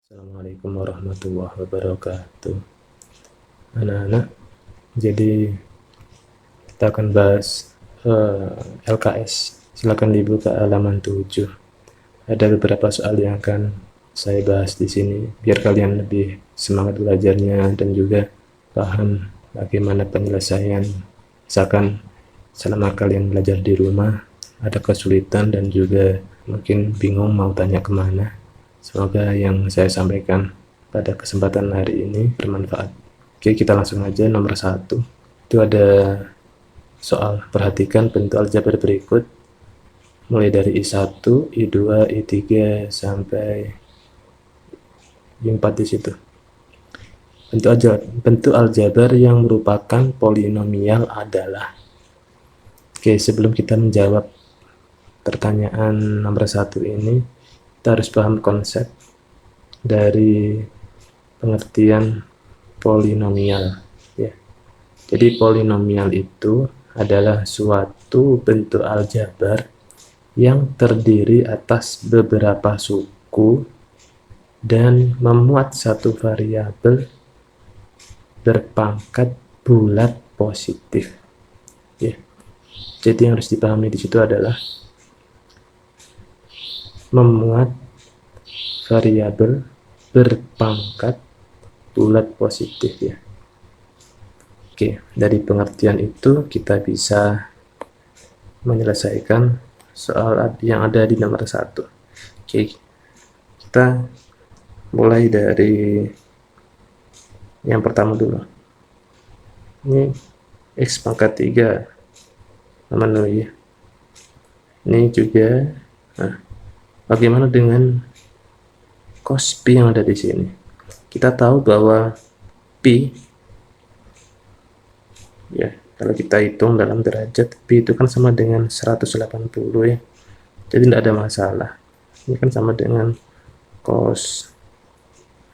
Assalamualaikum warahmatullahi wabarakatuh. Anak-anak, jadi kita akan bahas LKS. Silakan dibuka halaman 7. Ada beberapa soal yang akan saya bahas di sini biar kalian lebih semangat belajarnya dan juga paham bagaimana penyelesaian. Misalkan selama kalian belajar di rumah ada kesulitan dan juga mungkin bingung mau tanya kemana. Semoga yang saya sampaikan pada kesempatan hari ini bermanfaat. Oke, kita langsung aja. Nomor 1 itu ada soal. Perhatikan bentuk aljabar berikut mulai dari I1, I2, I3 sampai I4 di situ. Bentuk aljabar yang merupakan polinomial adalah. Oke, sebelum kita menjawab pertanyaan nomor 1 ini, kita harus paham konsep dari pengertian polinomial ya. Jadi polinomial itu adalah suatu bentuk aljabar yang terdiri atas beberapa suku dan memuat satu variabel berpangkat bulat positif ya. Jadi yang harus dipahami di situ adalah memuat variabel berpangkat bulat positif ya. Oke, dari pengertian itu kita bisa menyelesaikan soal yang ada di nomor 1. Oke, kita mulai dari yang pertama dulu. Ini X pangkat 3 memenuhi. Ini juga. Nah, bagaimana dengan cos Pi yang ada di sini? Kita tahu bahwa Pi ya, kalau kita hitung dalam derajat, Pi itu kan sama dengan 180 ya. Jadi tidak ada masalah. Ini kan sama dengan cos.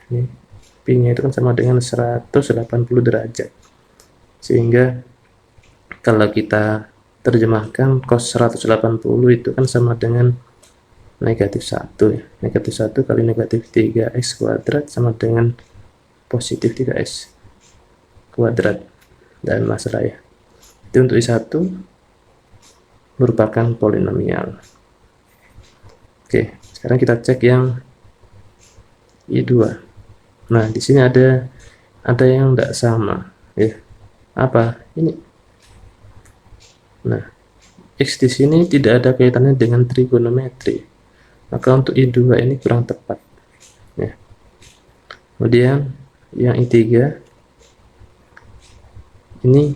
Ini Pi-nya itu kan sama dengan 180 derajat. Sehingga kalau kita terjemahkan cos 180 itu kan sama dengan negatif 1 ya. Negatif 1 kali negatif 3x kuadrat sama dengan positif 3x kuadrat. Dan masalah ya. Itu untuk I1 merupakan polinomial. Oke, sekarang kita cek yang I2. Nah, di sini ada yang tidak sama ya. Apa? Ini. Nah, X di sini tidak ada kaitannya dengan trigonometri. Maka untuk I2 ini kurang tepat ya. Kemudian yang I3 ini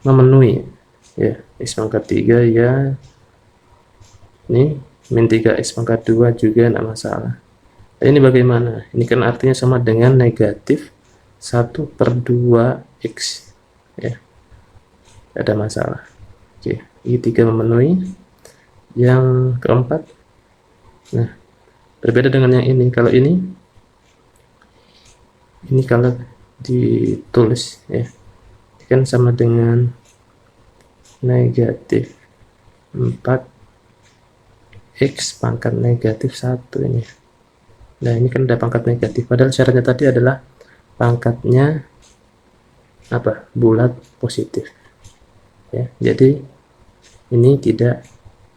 memenuhi ya, X pangkat 3 ya. Ini min 3x pangkat 2 juga tidak masalah. Nah, ini bagaimana? Ini kan artinya sama dengan negatif 1/2x ya. Tidak ada masalah. Oke, I3 memenuhi. Yang keempat, nah berbeda dengan yang ini. Kalau ini kalau ditulis ya, kan sama dengan negatif 4x pangkat negatif 1 ini. Nah, ini kan ada pangkat negatif, padahal syaratnya tadi adalah pangkatnya apa? Bulat positif ya. Jadi ini tidak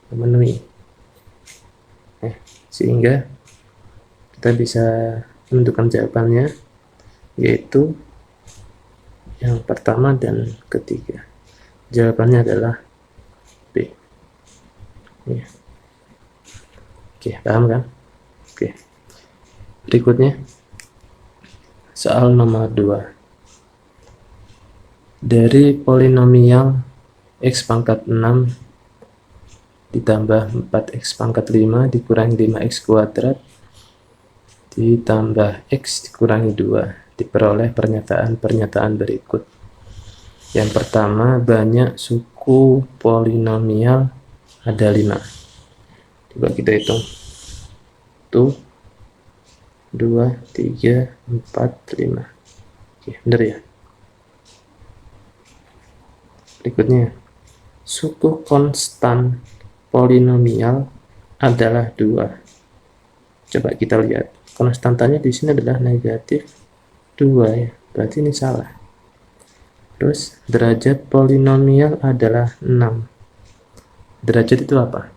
memenuhi sehingga kita bisa menentukan jawabannya, yaitu yang pertama dan ketiga. Jawabannya adalah B ya. Oke, paham kan? Oke, berikutnya soal nomor 2. Dari polinomial X pangkat 6 ditambah 4x pangkat 5 dikurangi 5x kuadrat ditambah x dikurangi 2 diperoleh pernyataan berikut. Yang pertama, banyak suku polinomial ada 5. Coba kita hitung. 1, 2, 3, 4, 5. Oke, benar ya? Berikutnya, suku konstan polinomial adalah 2. Coba kita lihat, konstantanya di sini adalah negatif 2 ya, berarti ini salah. Terus derajat polinomial adalah 6. Derajat itu apa?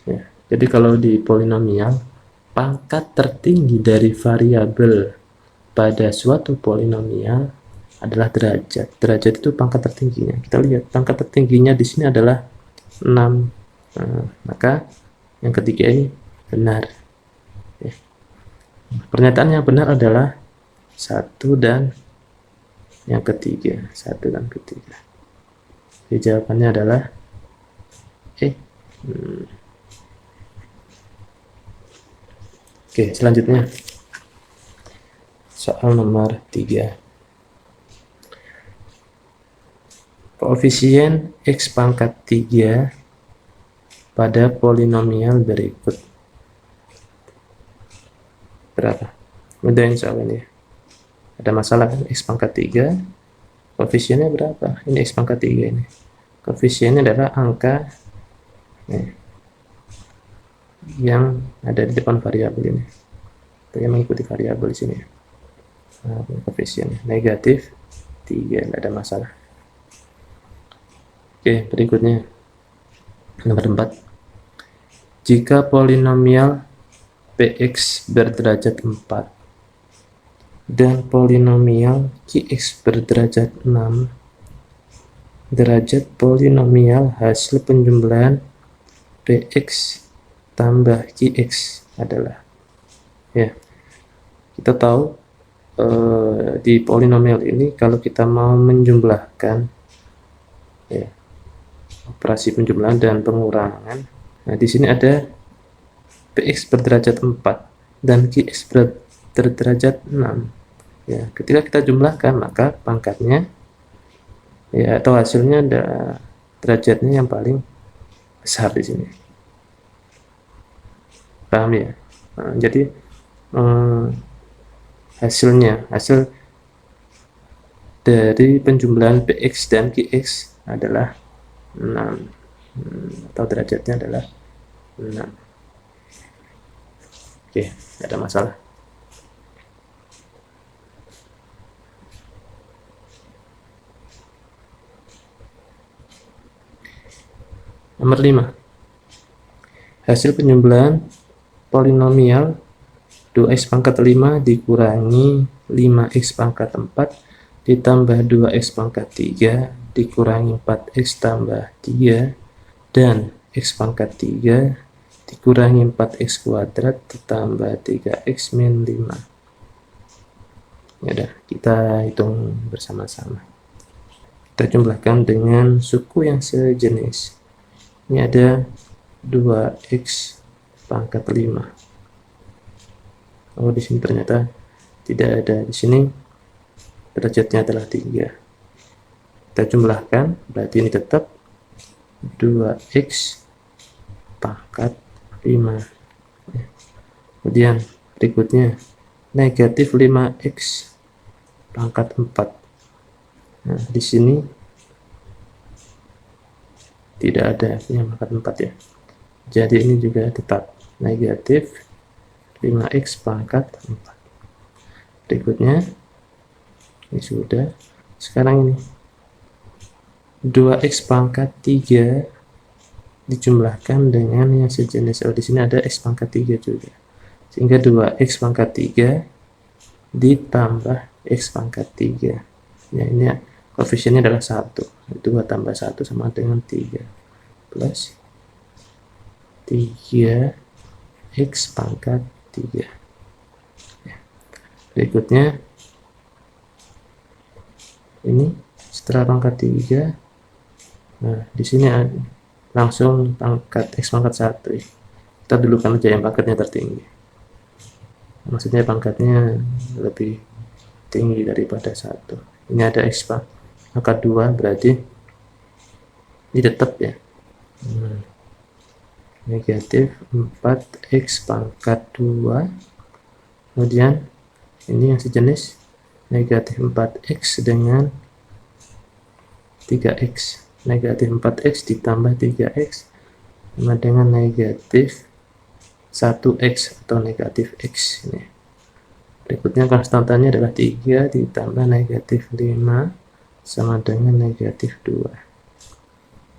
Ya, jadi kalau di polinomial, pangkat tertinggi dari variabel pada suatu polinomial adalah derajat. Derajat itu pangkat tertingginya. Kita lihat pangkat tertingginya di sini adalah 6. Nah, maka yang ketiga ini benar. Ya. Pernyataan yang benar adalah 1 dan yang ketiga. 1 dan ketiga. Jadi jawabannya adalah Oke, selanjutnya soal nomor 3. Koefisien X pangkat 3 pada polinomial berikut berapa? Mudahin soal ini. Ada masalah kan? X pangkat 3, koefisiennya berapa? Ini X pangkat 3 ini. Koefisiennya adalah angka yang ada di depan variabel ini. Yang mengikuti variabel di sini. Nah, koefisiennya negatif 3, tidak ada masalah. Oke, berikutnya nomor 4. Jika polinomial Px berderajat 4 dan polinomial Qx berderajat 6, derajat polinomial hasil penjumlahan Px tambah Qx adalah, ya, kita tahu di polinomial ini kalau kita mau menjumlahkan, ya, operasi penjumlahan dan pengurangan, nah di sini ada Px berderajat 4 dan Qx berderajat 6. Ya, ketika kita jumlahkan maka pangkatnya, ya, atau hasilnya ada derajatnya yang paling besar di sini. Paham ya? Nah, jadi hasil dari penjumlahan Px dan Qx adalah 6, atau derajatnya adalah 6. Oke, tidak ada masalah. Nomor 5. Hasil penjumlahan polinomial 2x pangkat 5 dikurangi 5x pangkat 4 ditambah 2x pangkat 3 dikurangi 4x tambah 3 dan x pangkat 3 dikurangi 4x kuadrat ditambah 3x min 5. Ya udah, kita hitung bersama-sama. Kita jumlahkan dengan suku yang sejenis. Ini ada 2x pangkat 5. Oh, di sini ternyata tidak ada. Di sini derajatnya adalah 3. Kita jumlahkan, berarti ini tetap 2x pangkat 5. Kemudian berikutnya negatif 5x pangkat 4. Nah, di sini tidak ada yang pangkat 4 ya. Jadi ini juga tetap negatif 5x pangkat 4. Berikutnya ini sudah. Sekarang ini 2x pangkat 3 dijumlahkan dengan yang sejenis. Oh, di sini ada x pangkat 3 juga. Sehingga 2x pangkat 3 ditambah x pangkat 3. Ya, ini koefisiennya adalah 1. 2 tambah 1 sama dengan 3. Plus 3x pangkat 3. Ya. Berikutnya ini setelah pangkat 3. Nah, di sini langsung pangkat x pangkat 1 ya. Kita dulukan aja yang pangkatnya tertinggi. Maksudnya pangkatnya lebih tinggi daripada 1. Ini ada x pangkat 2, berarti ini tetap ya. Negatif 4x pangkat 2. Kemudian ini yang sejenis negatif 4x dengan 3x. Negatif 4x ditambah 3x sama dengan negatif 1x atau negatif x. Ini. Berikutnya konstantanya adalah 3 ditambah negatif 5 sama dengan negatif 2.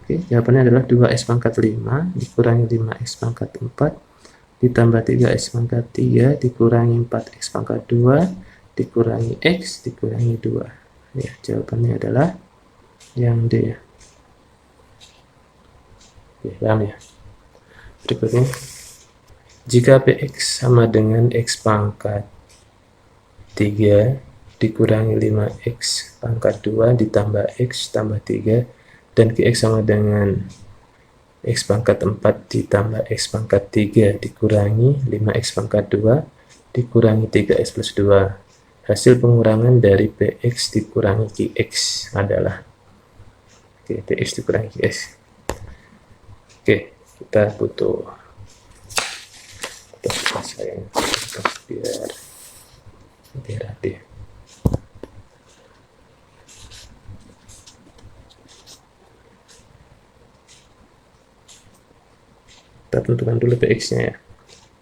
Oke, jawabannya adalah 2x pangkat 5 dikurangi 5x pangkat 4 ditambah 3x pangkat 3 dikurangi 4x pangkat 2 dikurangi x dikurangi 2. Ya, jawabannya adalah yang D ya. Oke, paham ya? Berikutnya, jika Px sama dengan x pangkat 3 dikurangi 5x pangkat 2 ditambah x tambah 3 dan Qx sama dengan x pangkat 4 ditambah x pangkat 3 dikurangi 5x pangkat 2 dikurangi 3x plus 2. Hasil pengurangan dari Px dikurangi Qx adalah Px dikurangi Qx. Oke, kita butuh sayang biar lebih rapi. Kita tentukan dulu Px-nya ya.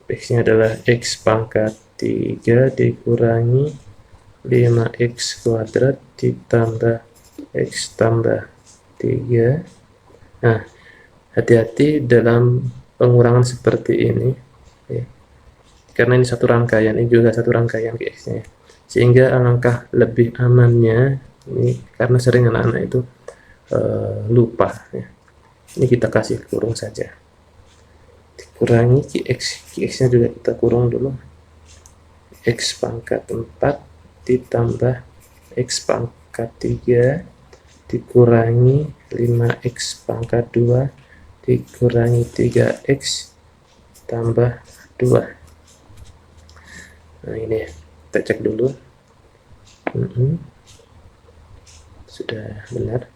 Px-nya adalah x pangkat 3 dikurangi 5x kuadrat ditambah x tambah 3. Nah, hati-hati dalam pengurangan seperti ini ya. Karena ini satu rangkaian, ini juga satu rangkaian Px-nya ya. Sehingga alangkah lebih amannya ini, karena sering anak-anak itu lupa ya. Ini kita kasih kurung saja, dikurangi Qx-nya juga kita kurung dulu, x pangkat 4 ditambah x pangkat 3 dikurangi 5x pangkat 2 dikurangi 3x tambah 2. Nah ini kita cek dulu. Sudah benar.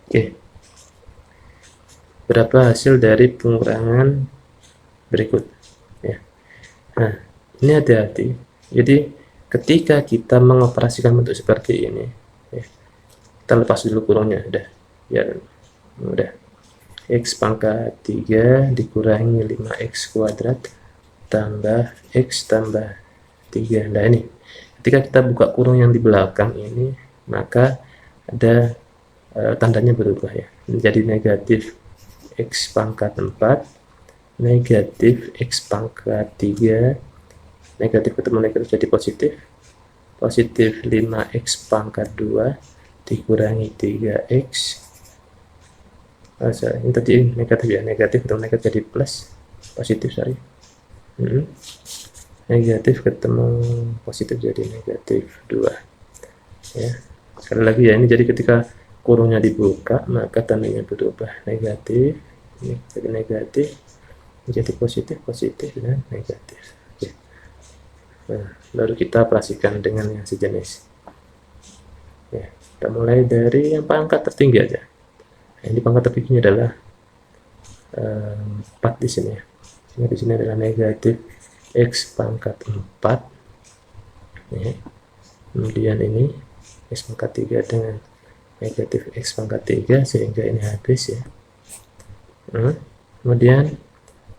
Oke. Berapa hasil dari pengurangan berikut ya. Nah, ini hati-hati. Jadi ketika kita mengoperasikan bentuk seperti ini ya, kita lepas dulu kurungnya udah x pangkat 3 dikurangi 5x kuadrat tambah x tambah 3. Nah ini ketika kita buka kurung yang di belakang ini, maka ada tandanya berubah ya, menjadi negatif x pangkat 4 negatif x pangkat 3, negatif ketemu negatif jadi positif 5x pangkat 2 dikurangi 3x. Ini tadi negatif ya, negatif ketemu negatif jadi plus, positif sorry. Negatif ketemu positif jadi negatif 2 ya. Sekali lagi ya, ini jadi ketika kurungnya dibuka maka tandanya berubah, negatif ini jadi negatif menjadi positif dan negatif. Oke. Nah, baru kita operasikan dengan yang sejenis ya. Kita mulai dari yang pangkat tertinggi aja. Nah, ini pangkat tertingginya adalah 4 di sini ya. Sehingga di sini adalah negatif x pangkat 4 ya. Kemudian ini x pangkat 3 dengan negatif x pangkat 3 sehingga ini habis ya. Kemudian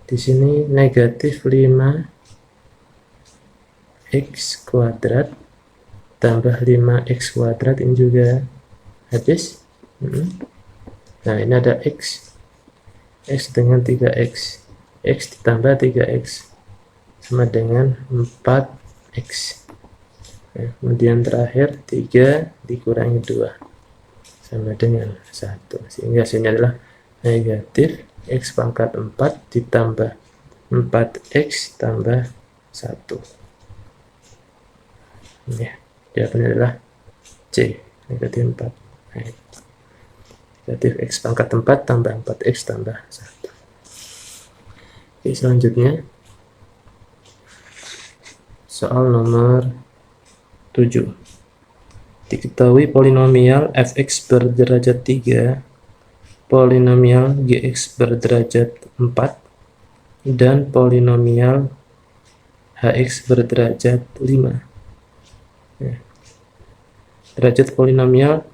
di sini negatif 5 x kuadrat tambah 5x kuadrat, ini juga habis. Nah ini ada x dengan 3x, x ditambah 3x sama dengan 4x ya. Kemudian terakhir 3 dikurangi 2 sama dengan 1, sehingga hasilnya adalah negatif x pangkat 4 ditambah 4x tambah 1 ya. Jawabannya adalah C, negatif 4. Negatif x pangkat 4 tambah 4x tambah 1. Oke, selanjutnya soal nomor 7. Diketahui polinomial fx berderajat 3, polinomial gx berderajat 4, dan polinomial hx berderajat 5 ya. derajat polinomial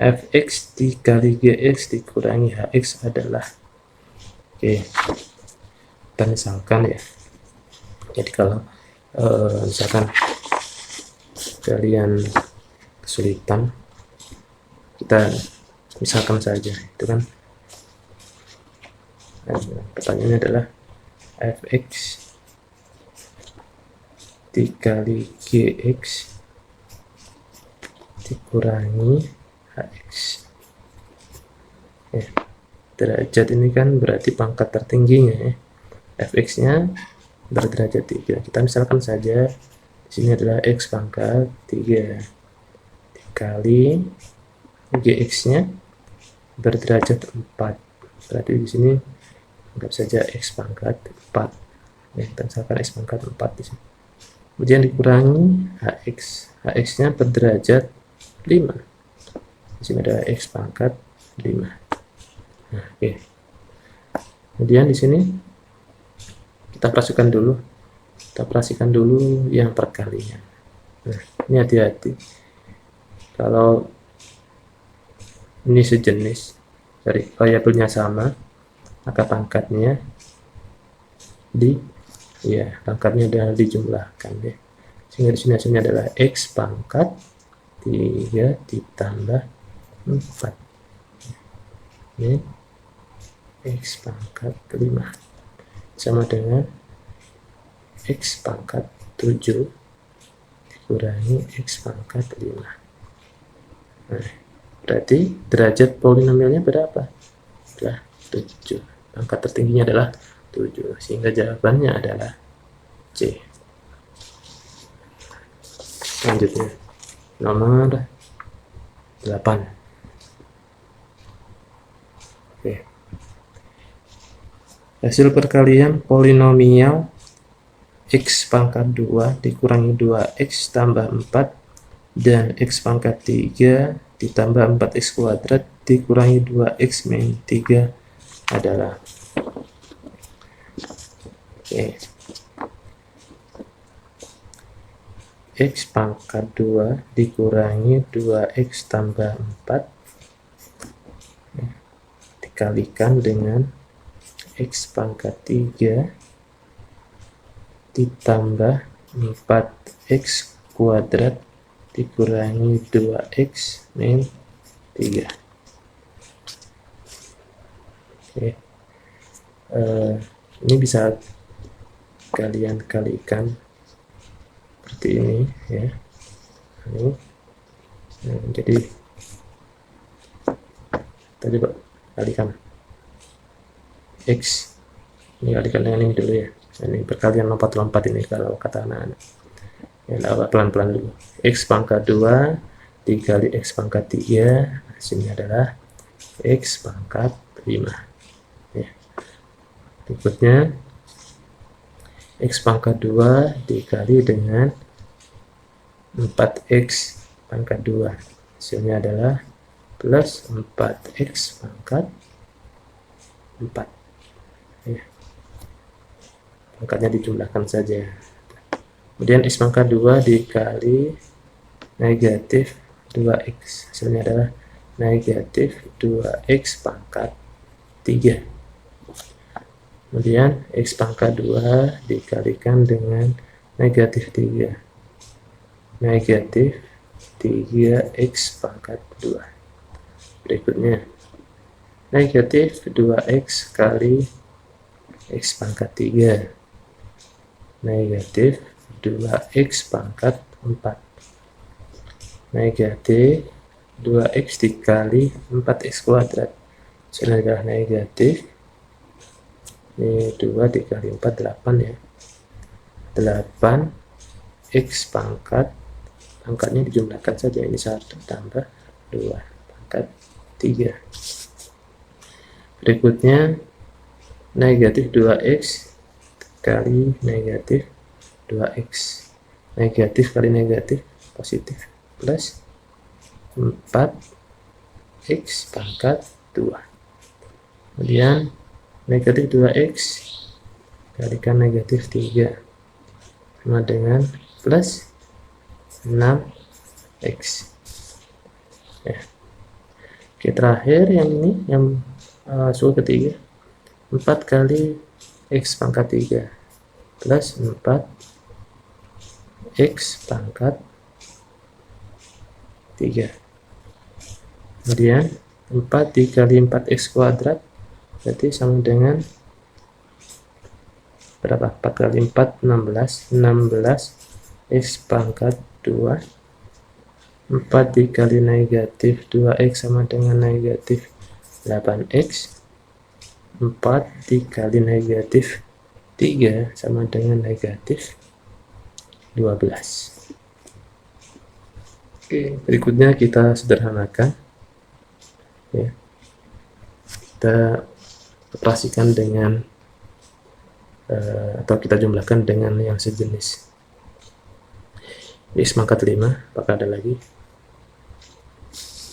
fx dikali gx dikurangi hx adalah, oke, kita misalkan ya, jadi kalau misalkan kalian kesulitan, kita misalkan saja itu kan, pertanyaannya adalah fx dikali gx dikurangi hx ya. Derajat ini kan berarti pangkat tertingginya ya, fx nya berderajat 3. Kita misalkan saja di sini adalah x pangkat 3 dikali gx nya berderajat 4, berarti di sini anggap saja x pangkat 4 ya, kita misalkan x pangkat 4 di sini. Kemudian dikurangi hx, hx nya berderajat 5, di sini ada x pangkat 5. Nah, oke. Kemudian di sini kita perhatikan dulu yang perkalian. Nah, ini hati-hati, kalau ini sejenis dari variabelnya sama, maka pangkatnya pangkatnya adalah dijumlahkan ya, sehingga di sini hasilnya adalah x pangkat 3 ditambah 4 ini x pangkat 5 sama dengan x pangkat 7 dikurangi x pangkat 5. Nah, berarti derajat polinomialnya berapa? Adalah 7. Pangkat tertingginya adalah 7, sehingga jawabannya adalah C. Selanjutnya nomor 8. Oke. Hasil perkalian polinomial x pangkat 2 dikurangi 2x tambah 4 dan x pangkat 3 ditambah 4x kuadrat dikurangi 2x min 3 adalah, oke, x pangkat 2 dikurangi 2x tambah 4 dikalikan dengan x pangkat 3 ditambah 4x kuadrat dikurangi 2x min 3. Oke. Ini bisa kalian kalikan seperti ini ya. Ini. Nah, jadi tadi kalikan x, ini kalikan dengan ini dulu ya. Ini perkalian lompat-lompat ini kalau kata anak-anak ya, pelan-pelan dulu. X pangkat 2 dikali x pangkat 3, hasilnya adalah x pangkat 5 ya. Berikutnya x pangkat 2 dikali dengan 4x pangkat 2, hasilnya adalah plus 4x pangkat 4 ya. Pangkatnya dijumlahkan saja. Kemudian x pangkat 2 dikali negatif 2x, hasilnya adalah negatif 2x pangkat 3. Kemudian x pangkat 2 dikalikan dengan negatif 3, negatif 3x pangkat 2. Berikutnya negatif 2x kali x pangkat 3, negatif 2x pangkat 4, negatif 2x dikali 4x kuadrat, hasilnya adalah negatif, ini 2 dikali 4 8 ya, 8x pangkat, pangkatnya dijumlahkan saja, ini 1 tambah 2 pangkat 3. Berikutnya negatif 2x kali negatif 2x, negatif kali negatif positif, plus 4x pangkat 2. Kemudian negatif 2x kalikan negatif 3 sama dengan plus 6x. ya. Oke, terakhir yang ini, yang suku ketiga, 4 kali X pangkat 3 plus 4 X pangkat 3. Kemudian 4 dikali 4X kuadrat berarti sama dengan berapa? 4 kali 4 16 X pangkat 2. 4 dikali negatif 2X sama dengan negatif 8X. 4 dikali negatif 3 sama dengan negatif 12. Oke, berikutnya kita sederhanakan ya. Kita operasikan dengan atau kita jumlahkan dengan yang sejenis. X pangkat 5, apakah ada lagi?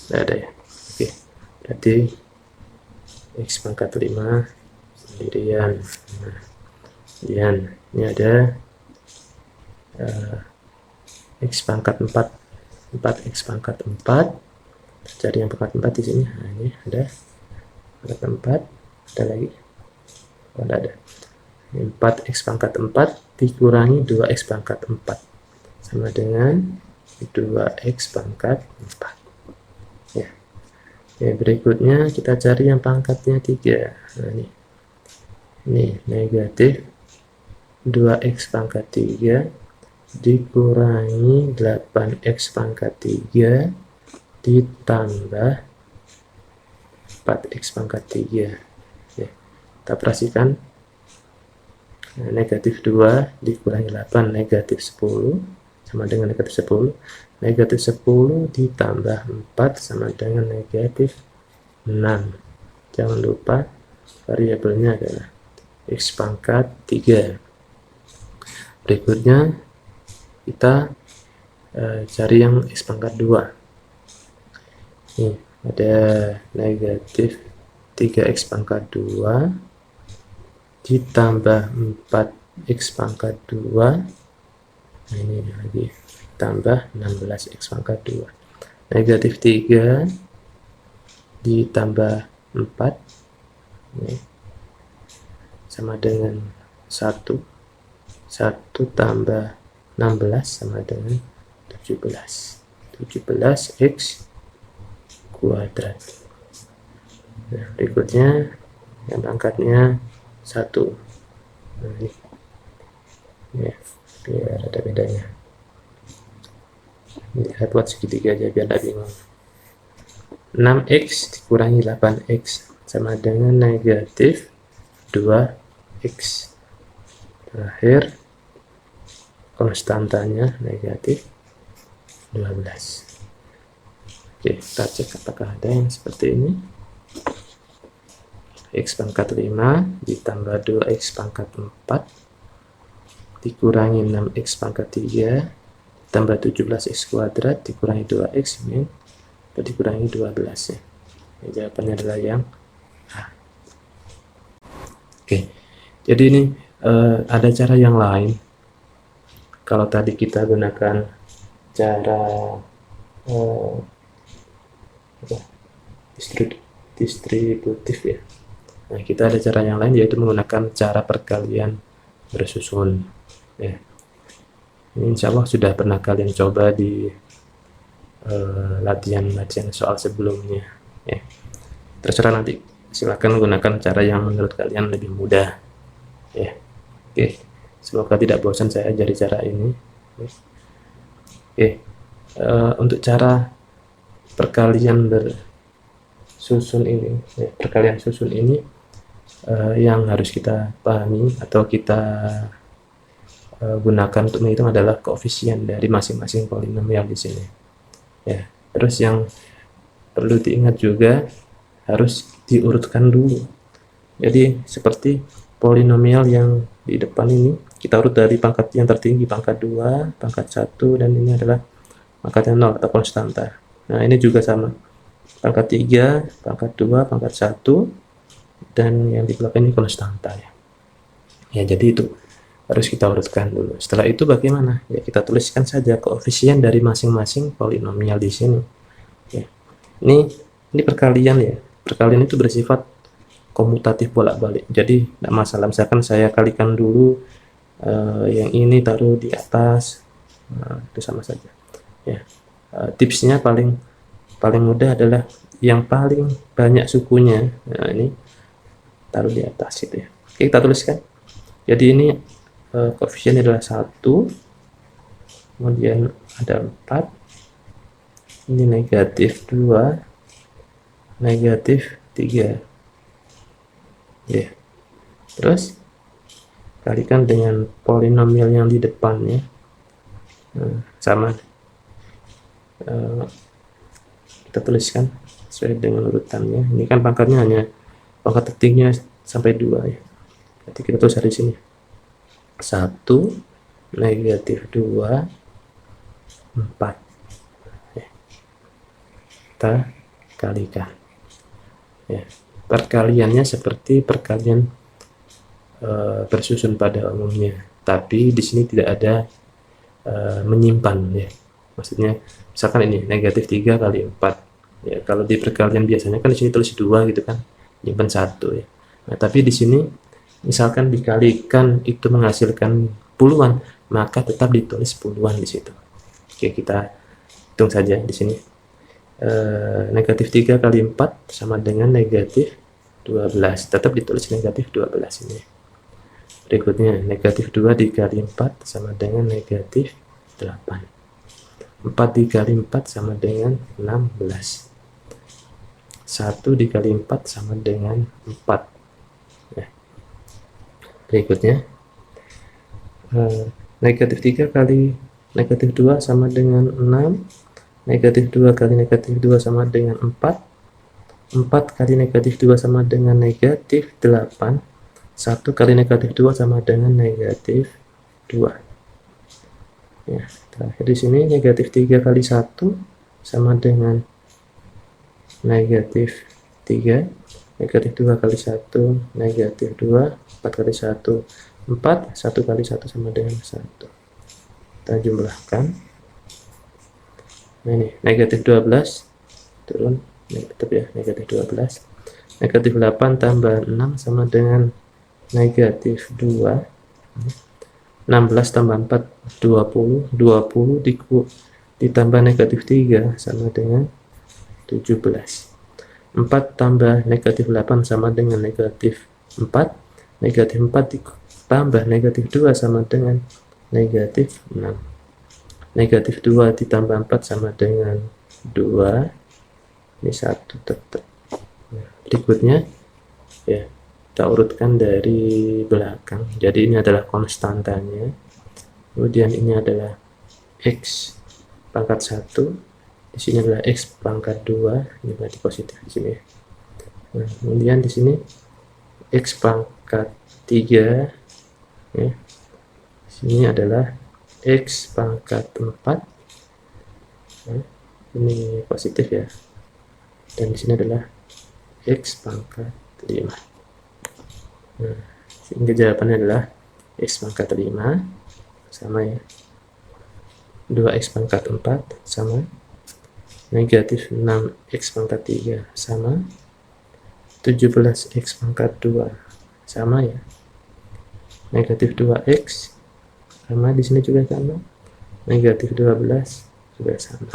Tidak ada ya. Oke, berarti X pangkat 5 sendirian. Nah, kemudian ini ada X pangkat 4, 4X pangkat 4. Cari yang pangkat 4 di sini. Nah, ini ada pangkat 4. Ada lagi? Oh, tidak ada. 4X pangkat 4 dikurangi 2X pangkat 4 sama dengan 2X pangkat 4 ya. Oke, berikutnya kita cari yang pangkatnya 3. Nah, ini negatif 2X pangkat 3 dikurangi 8X pangkat 3 ditambah 4X pangkat 3 ya. Kita operasikan. Nah, negatif 2 dikurangi 8 negatif 10 sama dengan negatif 10. Negatif 10 ditambah 4 sama dengan negatif 6. Jangan lupa variabelnya adalah X pangkat 3. Berikutnya kita cari yang X pangkat 2. Ini ada negatif 3X pangkat 2 ditambah 4X pangkat 2. Nah, ini lagi tambah 16X pangkat 2. Negatif 3 ditambah 4 ini sama dengan 1. 1 tambah 16 sama dengan 17. 17X kuadrat. Nah, berikutnya yang pangkatnya 1. Nah, ini ya, biar ada bedanya. Lihat buat segitiga aja biar tidak bingung. 6X dikurangi 8X sama dengan negatif 2X. Terakhir konstantanya negatif 12. Oke, kita cek apakah ada yang seperti ini. X pangkat 5 ditambah 2X pangkat 4 dikurangi 6X pangkat 3 tambah 17X kuadrat dikurangi 2X min dikurangi 12 ya. Jawabannya adalah yang A. Oke, jadi ini ada cara yang lain. Kalau tadi kita gunakan cara distributif ya. Nah, kita ada cara yang lain yaitu menggunakan cara perkalian bersusun ya. Ini insya Allah sudah pernah kalian coba di latihan-latihan soal sebelumnya ya. Terserah nanti, silakan gunakan cara yang menurut kalian lebih mudah ya. Oke, semoga tidak bosan saya ajari cara ini. Oke, untuk cara perkalian bersusun ini ya, perkalian susun ini yang harus kita pahami atau kita gunakan untuk menghitung adalah koefisien dari masing-masing polinomial di sini ya. Terus yang perlu diingat juga harus diurutkan dulu. Jadi seperti polinomial yang di depan ini kita urut dari pangkat yang tertinggi, pangkat 2, pangkat 1, dan ini adalah pangkatnya 0 atau konstanta. Nah, ini juga sama, pangkat 3, pangkat 2, pangkat 1, dan yang di belakang ini konstanta ya. Ya, jadi itu harus kita urutkan dulu. Setelah itu bagaimana? Ya, kita tuliskan saja koefisien dari masing-masing polinomial di sini. Ya. Ini perkalian ya. Perkalian itu bersifat komutatif bolak-balik. Jadi tidak masalah. Misalkan saya kalikan dulu, yang ini taruh di atas, itu sama saja. Ya, tipsnya paling mudah adalah yang paling banyak sukunya. Nah, ini taruh di atas itu ya. Oke, kita tuliskan. Jadi ini koefisiennya adalah 1, kemudian ada 4, ini negatif 2, negatif 3 ya. Terus kalikan dengan polinomial yang di depannya, sama, kita tuliskan sesuai dengan urutannya. Ini kan pangkatnya hanya pangkat tertingginya sampai 2 ya. Jadi kita tulis di sini 1, negatif 2, 4 ya. Kita kalikan ya. Perkaliannya seperti perkalian bersusun pada umumnya, tapi di sini tidak ada menyimpan ya. Maksudnya misalkan ini negatif 3 kali 4 ya. Kalau di perkalian biasanya kan di sini tulis 2 gitu kan, nyimpan 1 ya. Nah, tapi di sini misalkan dikalikan itu menghasilkan puluhan, maka tetap ditulis puluhan di situ. Oke, kita hitung saja di sini. Negatif 3 kali 4 sama dengan negatif 12, tetap ditulis negatif 12 ini. Berikutnya negatif 2 dikali 4 sama dengan negatif 8, 4 dikali 4 sama dengan 16, 1 dikali 4 sama dengan 4 ya. Berikutnya negatif 3 kali negatif 2 sama dengan 6, negatif 2 kali negatif 2 sama dengan 4, 4 kali negatif 2 sama dengan negatif 8, 1 kali negatif 2 sama dengan negatif 2 ya. Terakhir di sini negatif 3 kali 1 sama dengan negatif 3, negatif 2 kali 1 negatif 2, 4 kali 1 4, 1 kali 1 sama dengan 1. Kita jumlahkan. Nah, ini negatif 12 turun tetap ya, negatif 12, negatif 8 tambah 6 sama dengan negatif 2, 16 tambah 4 20, 20 ditambah negatif 3 sama dengan 17, 4 tambah negatif 8 sama dengan negatif 4, negatif 4 ditambah negatif 2 sama dengan negatif 6, negatif 2 ditambah 4 sama dengan 2, ini 1 tetap. Berikutnya ya, kita urutkan dari belakang. Jadi ini adalah konstantanya, kemudian ini adalah X pangkat 1, di sini adalah X pangkat 2, ini berarti positif di sini. Nah, kemudian di sini X pangkat 3 ya, di sini adalah X pangkat 4 ya, ini positif ya, dan di sini adalah X pangkat 5. Nah, sehingga jawabannya adalah X pangkat 5 sama ya 2X pangkat 4 sama negatif 6X pangkat 3 sama 17X pangkat 2 sama ya negatif 2X sama, di sini juga sama, negatif 12 juga sama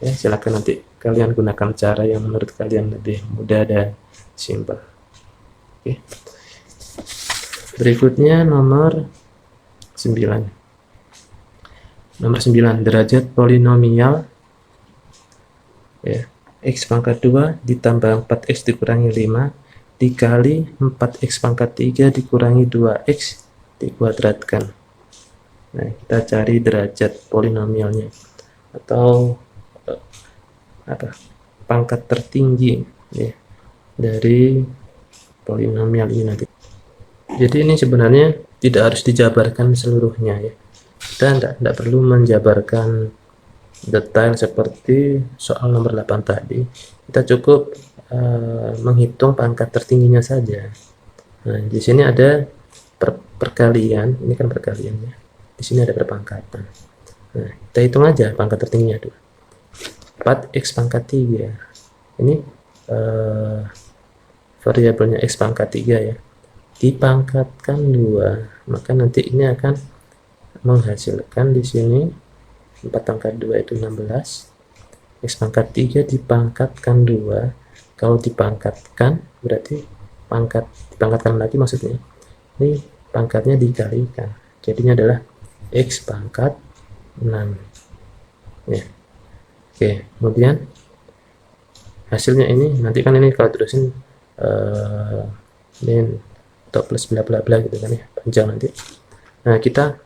ya. Silakan nanti kalian gunakan cara yang menurut kalian lebih mudah dan simpel. Oke. Berikutnya nomor 9. Nomor 9, derajat polinomial ya, X pangkat 2 ditambah 4X dikurangi 5 dikali 4X pangkat 3 dikurangi 2X dikuadratkan. Nah, kita cari derajat polinomialnya atau pangkat tertinggi ya, dari polinomial ini nanti. Jadi ini sebenarnya tidak harus dijabarkan seluruhnya ya. Kita tidak perlu menjabarkan detail seperti soal nomor 8 tadi. Kita cukup menghitung pangkat tertingginya saja. Nah, di sini ada perkalian, ini kan perkaliannya. Di sini ada perpangkatan. Nah, kita hitung aja pangkat tertingginya dulu. 4X pangkat 3 ini variabelnya x pangkat 3 ya, dipangkatkan 2, maka nanti ini akan menghasilkan di sini 4 pangkat 2 itu 16, x pangkat 3 dipangkatkan 2, kalau dipangkatkan berarti dipangkatkan lagi, maksudnya ini pangkatnya dikalikan, jadinya adalah x pangkat 6 ya. Oke, kemudian hasilnya ini nanti kan ini kalau terusin min atau plus bla bla bla gitu kan ya, panjang nanti. Nah, kita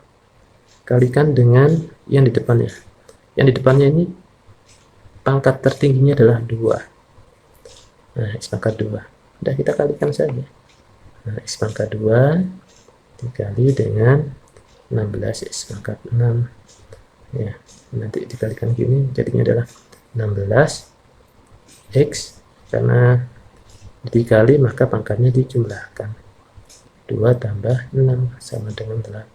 kalikan dengan yang di depannya. Yang di depannya ini pangkat tertingginya adalah 2. Nah, x pangkat 2. Udah, kita kalikan saja. Nah, x pangkat 2 dikali dengan 16 x pangkat 6. Ya, nanti dikalikan gini jadinya adalah 16 x, karena dikali maka pangkatnya dijumlahkan, 2 tambah 6 sama dengan 8,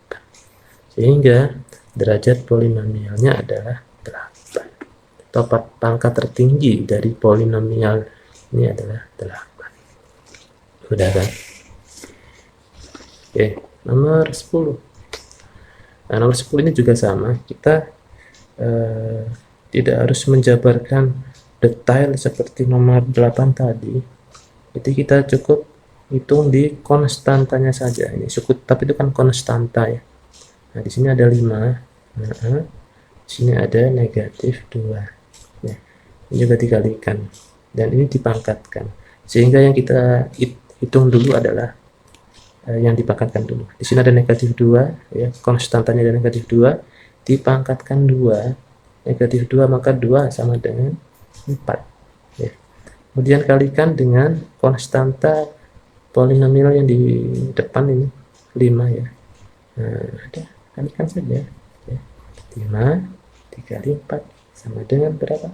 sehingga derajat polinomialnya adalah 8, atau pangkat tertinggi dari polinomial ini adalah 8. Udah kan? Oke, nomor 10. Nah, nomor 10 ini juga sama, kita tidak harus menjabarkan detail seperti nomor 8 tadi, jadi kita cukup hitung di konstantanya saja. Ini cukup, tapi itu kan konstanta ya. Nah, di sini ada 5, nah, di sini ada negatif 2 ya. Ini juga dikalikan dan ini dipangkatkan, sehingga yang kita hitung dulu adalah yang dipangkatkan dulu. Di sini ada negatif 2 ya, konstantanya ada negatif 2, dipangkatkan 2, negatif 2, maka 2 sama dengan 4 ya. Kemudian kalikan dengan konstanta polinomial yang di depan ini 5 ya. Nah, ada, kalikan saja ya. 5 dikali 4 sama dengan berapa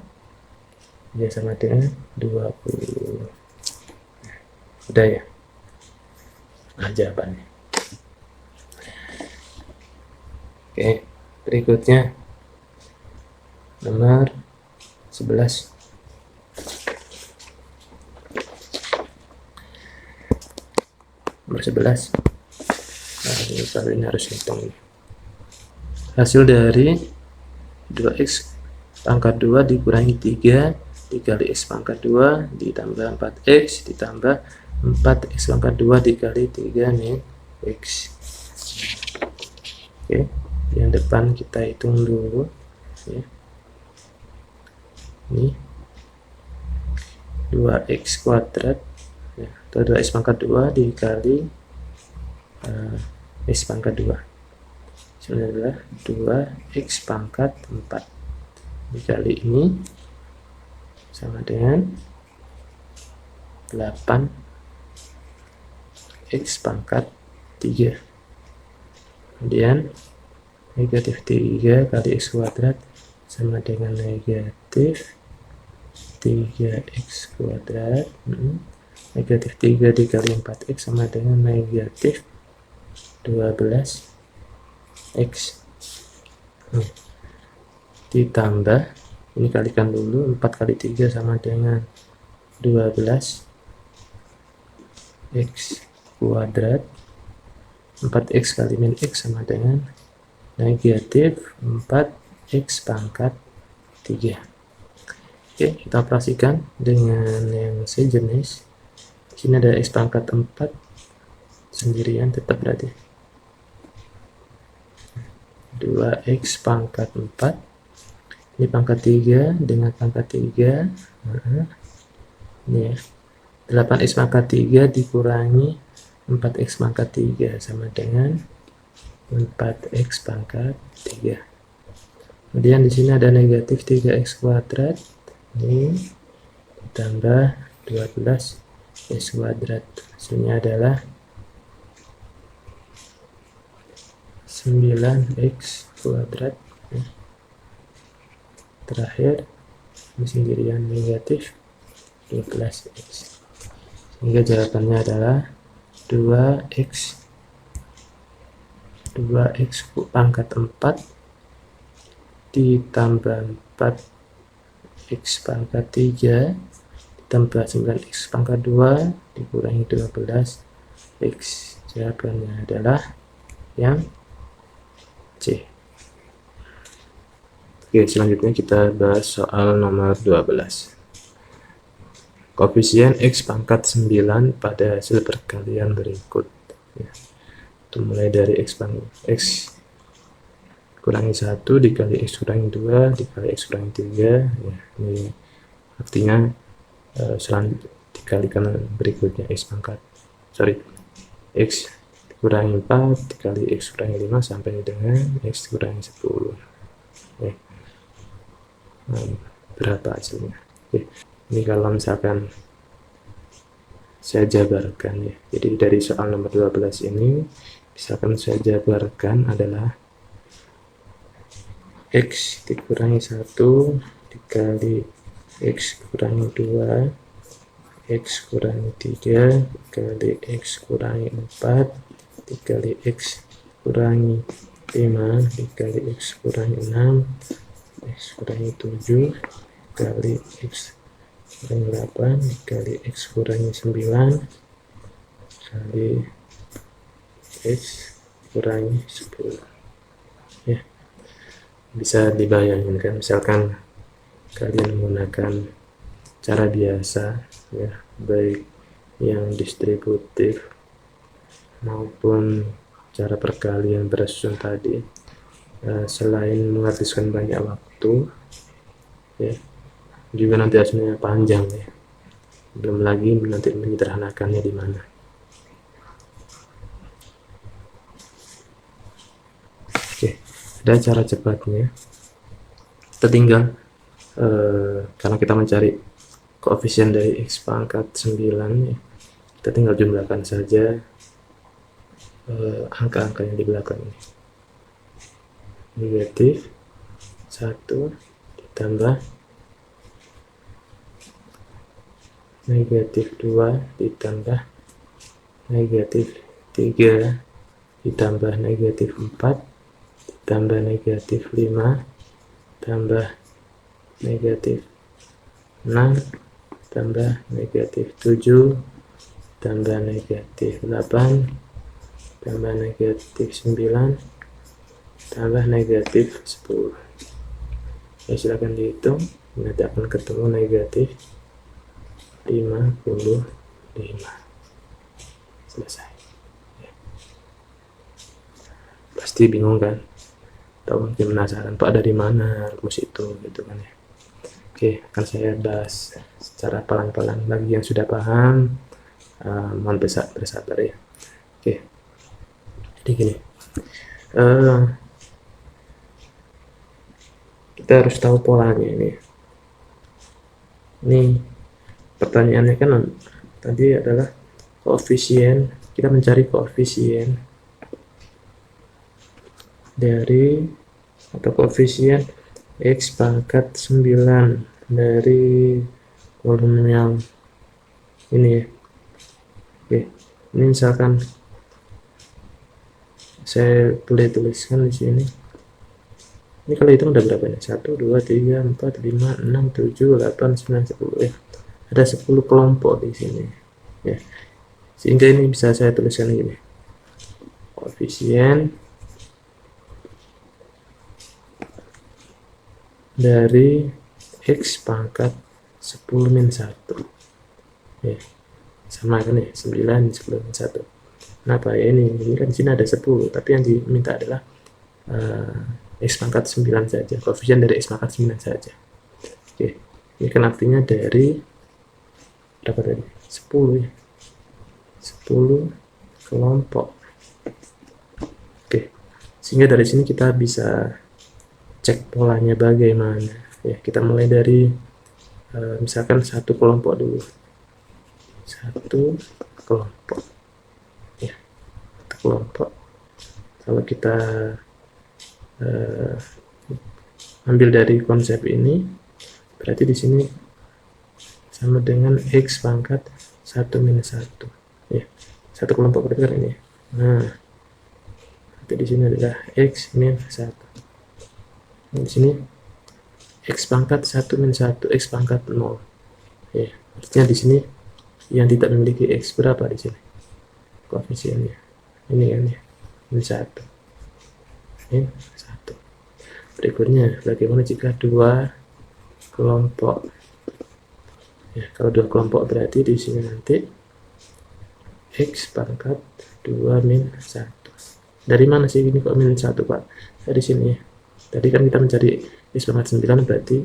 ya, sama dengan 20. Udah ya. Nah, jawabannya. Oke, berikutnya nomor 11. Nomor 11. Nah, ini kali ini harus hitung. Hasil dari 2x pangkat 2 dikurangi 3 dikali x pangkat 2 ditambah 4x ditambah 4x pangkat 2 dikali 3 min x. Oke, yang depan kita hitung dulu ya. Ini 2x kuadrat ya, atau 2x pangkat 2 dikali x pangkat 2, hasilnya adalah 2x pangkat 4 dikali ini sama dengan 8x pangkat 3, kemudian negatif 3 kali x kuadrat sama dengan negatif 3x kuadrat, negatif 3 dikali 4x sama dengan negatif 12x, ditambah ini kalikan dulu, 4 kali 3 sama dengan 12x kuadrat, 4x kali min x sama dengan negatif 4x pangkat 3. Oke, kita operasikan dengan yang sejenis. Sini ada x pangkat 4 sendirian, tetap berarti 2x pangkat 4, ini pangkat 3 dengan pangkat 3, ini ya, 8x pangkat 3 dikurangi 4x pangkat 3 sama dengan 4x pangkat 3. Kemudian di sini ada negatif 3x kuadrat, ini ditambah 12x kuadrat, hasilnya adalah 9x kuadrat ya. Terakhir ini sendirian negatif 12x, sehingga jawabannya adalah 2x pangkat 4 ditambah 4x pangkat 3 tambah 9x pangkat 2 dikurangi 12 x. Jawabannya adalah yang C. Oke, selanjutnya kita bahas soal nomor 12. Koefisien x pangkat 9 pada hasil perkalian berikut. Ya. Itu mulai dari x kurangi 1 dikali x kurangi 2 dikali x kurangi 3. Ya, ini artinya selanjutnya dikalikan berikutnya x kurangi 4 dikali x kurangi 5 sampai dengan x kurangi 10. Oke. Nah, berapa hasilnya? Oke. Ini kalau misalkan saya jabarkan ya, jadi dari soal nomor 12 ini misalkan saya jabarkan adalah x dikurangi 1 dikali x kurangi 2 x kurangi 3 dikali x kurangi 4 dikali x kurangi 5 dikali x kurangi 6 x kurangi 7 dikali x kurangi 8 dikali x kurangi 9 kali x kurangi 10. Ya, bisa dibayangkan kan, misalkan kalian menggunakan cara biasa ya, baik yang distributif maupun cara perkalian bersusun tadi, selain menghabiskan banyak waktu ya, juga nanti hasilnya panjang ya, belum lagi nanti menyederhanakannya di mana. Oke, ada cara cepatnya. Kita tinggal karena kita mencari koefisien dari x pangkat 9 ya, kita tinggal jumlahkan saja angka-angka yang di belakang ini. Negatif 1 ditambah negatif 2 ditambah negatif 3 ditambah negatif 4 ditambah negatif 5 tambah negatif 6 tambah negatif 7 tambah negatif 8 tambah negatif 9 tambah negatif 10. Ya, silakan dihitung, nanti akan ketemu negatif 55. Selesai ya. Pasti bingung kan, atau mungkin penasaran Pak dari mana rumus itu gitu kan ya. Oke, akan saya bahas secara pelan-pelan. Bagi yang sudah paham, mohon bersabar ya. Oke, jadi gini, kita harus tahu polanya ini. Ini pertanyaannya kan tadi adalah koefisien, kita mencari koefisien dari atau koefisien x pangkat 9 dari polinomial ini ya. Oke, ini misalkan saya boleh tuliskan di sini. Ini kalau hitung udah berapa ya? 1, 2, 3, 4, 5, 6, 7, 8, 9, 10 ya. Ada 10 kelompok di sini ya. Sehingga ini bisa saya tuliskan ini. Koefisien dari x pangkat 10 min 1 ya. Sama kan ya, 9 10 min 1. Kenapa ya, ini kan di sini ada 10, tapi yang diminta adalah x pangkat 9 saja, koefisien dari x pangkat 9 saja. Oke, ini kan artinya dari berapa tadi? 10 ya. 10 kelompok. Oke, sehingga dari sini kita bisa cek polanya bagaimana ya. Kita mulai dari misalkan satu kelompok dulu, satu kelompok ya, satu kelompok. Kalau kita ambil dari konsep ini, berarti di sini sama dengan x pangkat 1 minus 1 ya, satu kelompok berarti ini. Nah, berarti di sini adalah x min 1. Di sini x pangkat 1 min 1, x pangkat 0 ya. Artinya di sini yang tidak memiliki X berapa di sini koefisiennya? Ini kan ya, ini 1. Ini 1. Berikutnya, bagaimana jika dua kelompok? Ya, kalau dua kelompok berarti di sini nanti X pangkat 2 min 1. Dari mana sih ini kok min 1, Pak? Dari sini ya. Tadi kan kita mencari X pangkat 9 berarti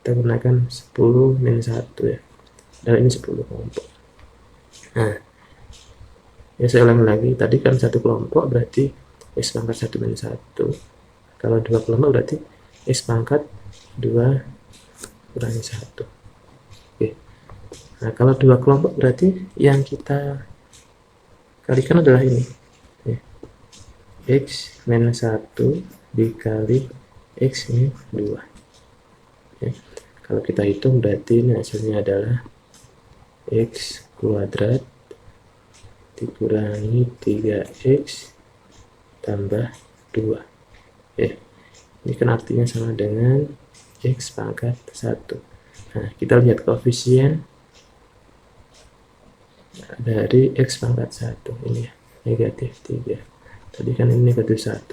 kita gunakan 10 min 1 ya. Dan ini 10 kelompok. Nah, ya saya ulangi lagi. Tadi kan satu kelompok berarti X pangkat 1 min 1. Kalau dua kelompok berarti X pangkat 2 kurangi 1. Oke. Nah, kalau dua kelompok berarti yang kita kalikan adalah ini. X min 1 dikali X min 2. Ya. Kalau kita hitung berarti ini hasilnya adalah X kuadrat dikurangi 3X tambah 2. Ya. Ini kan artinya sama dengan X pangkat 1. Nah, kita lihat koefisien dari X pangkat 1 ini ya, negatif 3. Tadi kan ini negatif 1.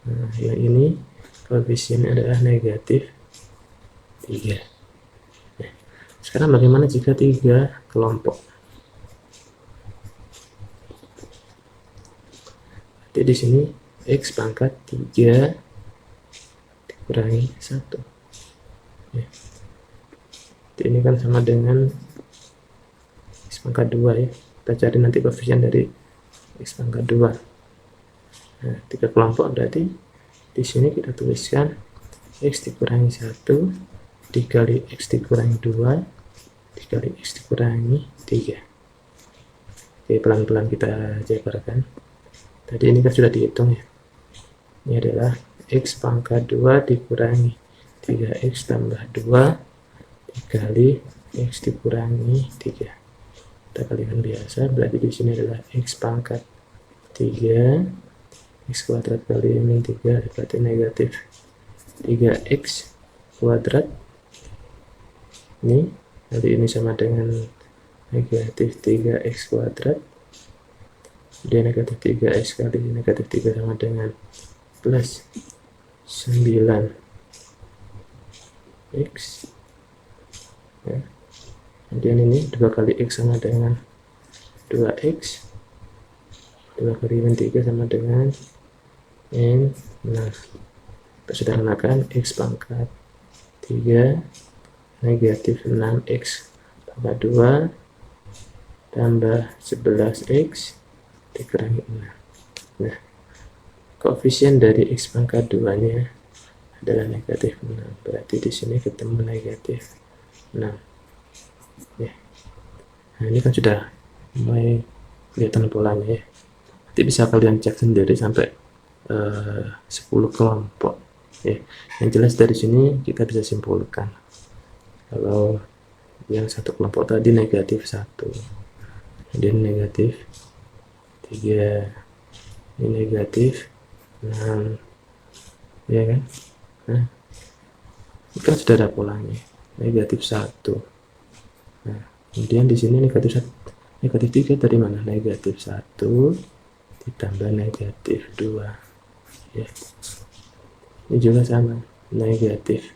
Nah, yang ini koefisiennya adalah negatif 3. Nah, sekarang bagaimana jika 3 kelompok? Jadi di sini X pangkat 3 dikurangi 1. Ya. Ini kan sama dengan X pangkat 2 ya. Kita cari nanti koefisien dari X pangkat 2. Nah, 3 kelompok berarti di sini kita tuliskan X dikurangi 1 dikali X dikurangi 2 dikali X dikurangi 3. Oke, pelan-pelan kita jabarkan. Tadi ini kan sudah dihitung ya. Ini adalah X pangkat 2 dikurangi 3X tambah 2 dikali X dikurangi 3. Kita kalikan biasa, berarti di sini adalah X pangkat 3 X kuadrat kali min 3 berarti negatif 3X kuadrat. Ini nanti ini sama dengan negatif 3X kuadrat. Dia negatif 3X kali negatif 3 sama dengan plus 9X ya. Kemudian ini 2 kali X sama dengan 2X, 2 kali min 3 sama dengan min 6. Kita sederhanakan X pangkat 3 negatif 6X pangkat 2 tambah 11X dikurangi 6. Nah, koefisien dari X pangkat 2 nya adalah negatif 6, berarti di sini ketemu negatif 6 ya. Nah, ini kan sudah mulai kelihatan polanya ya. Nanti bisa kalian cek sendiri sampai 10 kelompok ya. Yang jelas dari sini kita bisa simpulkan kalau yang satu kelompok tadi negatif 1, kemudian negatif 3, ini negatif 6 ya kan. Nah, ini kan sudah ada polanya, negatif 1. Nah, kemudian di sini negatif 1, negatif 3 dari mana? Negatif 1 ditambah negatif 2 ya. Ini juga sama, negatif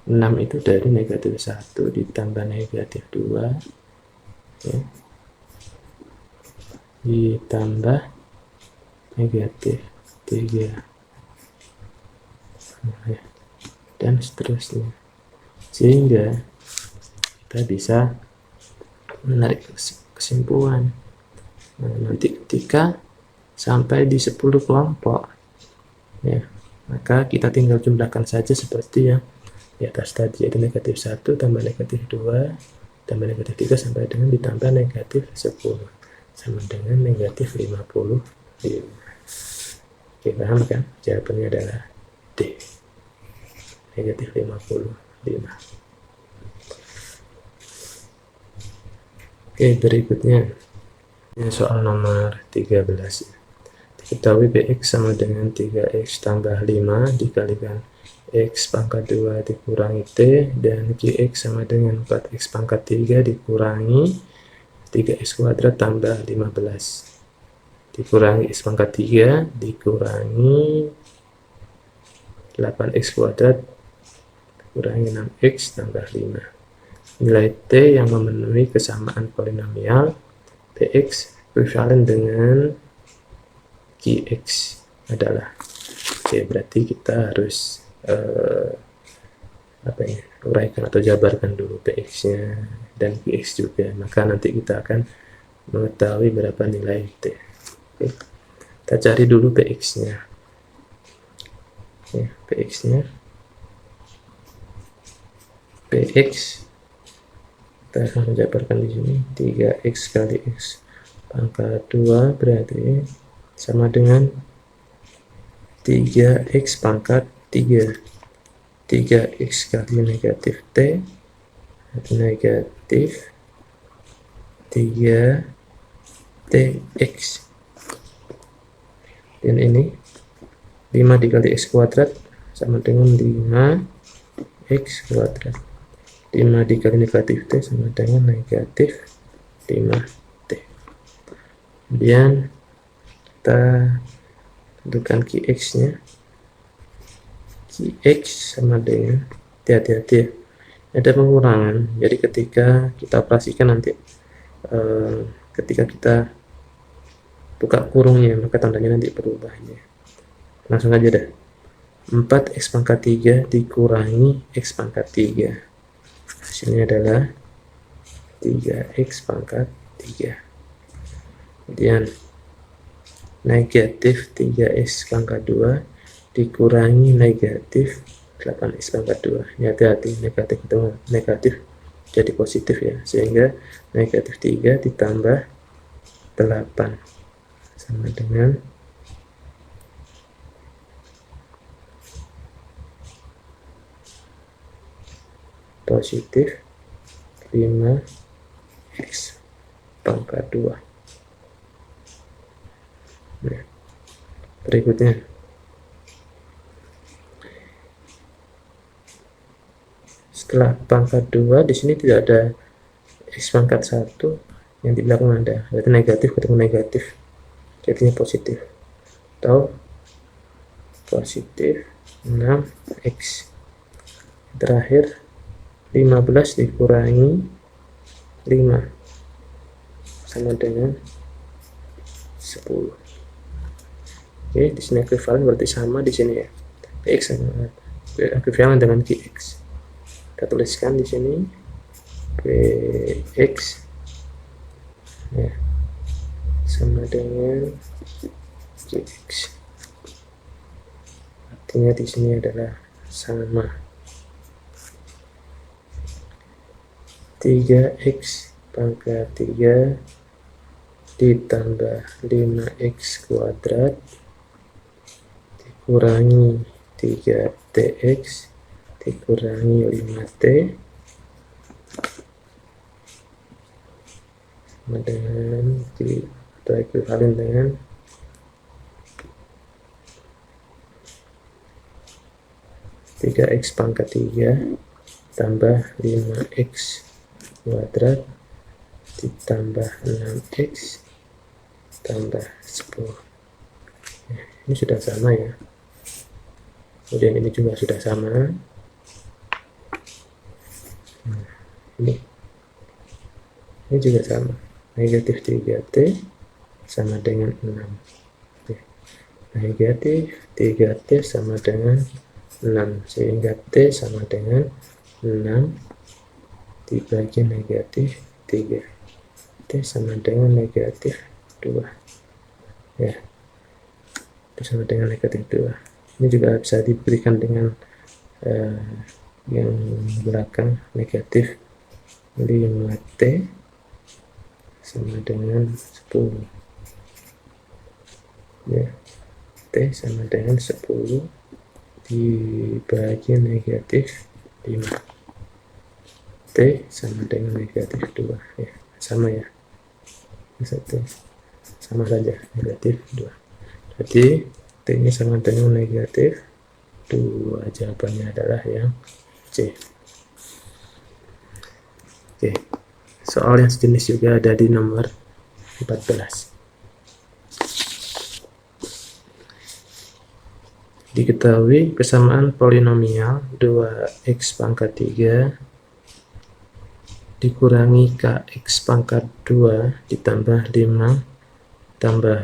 6 itu dari negatif 1 ditambah negatif 2 ya, ditambah negatif 3 ya, dan seterusnya, sehingga kita bisa menarik kesimpulan. Nah, nanti ketika sampai di 10 kelompok ya, maka kita tinggal jumlahkan saja seperti yang di atas tadi, yaitu negatif 1 tambah negatif 2 tambah negatif 3 sampai dengan ditambah negatif 10 sama dengan negatif 55. Oke, paham kan? Jawabannya adalah D, negatif 55. Oke, berikutnya ini soal nomor 13. Diketahui Bx sama dengan 3x tambah 5 dikalikan X pangkat 2 dikurangi T, dan Qx sama dengan 4X pangkat 3 dikurangi 3X kuadrat tambah 15 dikurangi X pangkat 3 dikurangi 8X kuadrat dikurangi 6X tambah 5. Nilai T yang memenuhi kesamaan polinomial Px ekuivalen dengan Qx adalah, oke, berarti kita harus uraikan atau jabarkan dulu Px nya dan Qx juga, maka nanti kita akan mengetahui berapa nilai T. Oke, kita cari dulu Px nya. Oke, Px nya Px kita akan menjabarkan di sini 3X kali X pangkat 2 berarti sama dengan 3X pangkat 3. 3X kali negatif T negatif 3TX, dan ini 5 dikali X kuadrat sama dengan 5X kuadrat. 5 dikali negatif T sama dengan negatif 5T. Kemudian kita tentukan Qx nya. Qx sama dengan, hati-hati, ada pengurangan, jadi ketika kita operasikan nanti ketika kita buka kurungnya maka tandanya nanti berubahnya. Langsung aja dah, 4X pangkat 3 dikurangi X pangkat 3, hasilnya adalah 3X pangkat 3. Kemudian negatif 3X pangkat 2 dikurangi negatif 8X pangkat 2. Ini hati-hati, negatif itu negatif jadi positif ya, sehingga negatif 3 ditambah 8 sama dengan positif 5X pangkat 2. Nah, berikutnya setelah pangkat 2 di sini tidak ada X pangkat 1, yang di belakang ada, berarti negatif ketemu negatif jadinya positif, atau positif 6X. Terakhir 15 dikurangi 5 sama dengan 10. Oke, di sini ekuivalen berarti sama di sini ya, Px sama ekuivalen dengan Qx. Kita tuliskan di sini Px ya, sama dengan Qx. Artinya di sini adalah sama. 3X pangkat 3 ditambah 5X kuadrat dikurangi 3TX dikurangi 5T sama dengan atau ekuivalen dengan 3X pangkat 3 tambah 5X kuadrat ditambah 6X tambah 10. Ini sudah sama ya, kemudian ini juga sudah sama. Ini juga sama, negatif 3T sama dengan 6. Negatif 3T sama dengan 6, sehingga T sama dengan 6 dibagi negatif 3. T sama dengan negatif 2 ya, itu sama dengan negatif 2. Ini juga bisa diberikan dengan yang belakang, negatif 5T sama dengan 10 ya, T sama dengan 10 dibagi negatif 5, T sama dengan negatif 2 ya, sama ya, satu sama saja, negatif 2. Jadi T nya sama dengan negatif 2. Jawabannya adalah yang C. Oke, soal yang sejenis juga ada di nomor 14. Diketahui kesamaan polinomial 2x pangkat 3 dikurangi kx pangkat 2 ditambah 5 tambah